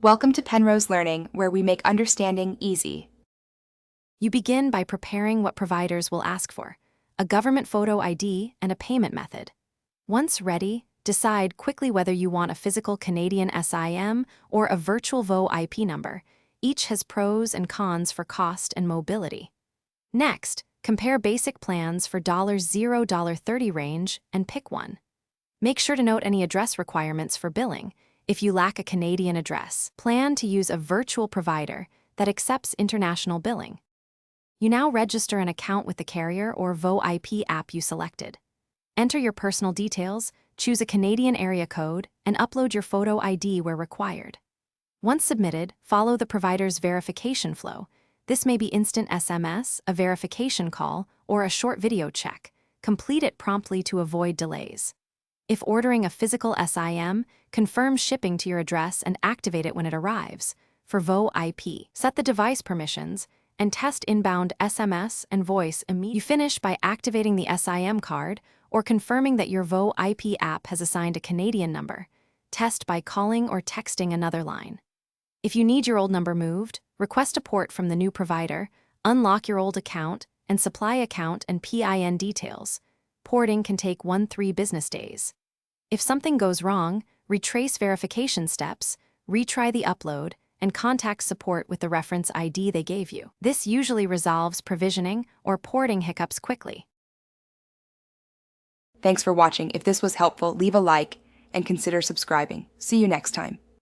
Welcome to Penrose Learning, where we make understanding easy. You begin by preparing what providers will ask for: a government photo ID and a payment method. Once ready, decide quickly whether you want a physical Canadian SIM or a virtual VO IP number. Each has pros and cons for cost and mobility. Next, compare basic plans for $0 to $30 range and pick one. Make sure to note any address requirements for billing. If you lack a Canadian address, plan to use a virtual provider that accepts international billing. You now register an account with the carrier or VO IP app you selected. Enter your personal details, choose a Canadian area code, and upload your photo ID where required. Once submitted, follow the provider's verification flow. This may be instant SMS, a verification call, or a short video check. Complete it promptly to avoid delays. If ordering a physical SIM, confirm shipping to your address and activate it when it arrives. For VO IP, set the device permissions and test inbound SMS and voice immediately. You finish by activating the SIM card or confirming that your VO IP app has assigned a Canadian number. Test by calling or texting another line. If you need your old number moved, request a port from the new provider, unlock your old account, and supply account and PIN details. Porting can take 1-3 business days. If something goes wrong, retrace verification steps, retry the upload, and contact support with the reference ID they gave you. This usually resolves provisioning or porting hiccups quickly. Thanks for watching. If this was helpful, leave a like and consider subscribing. See you next time.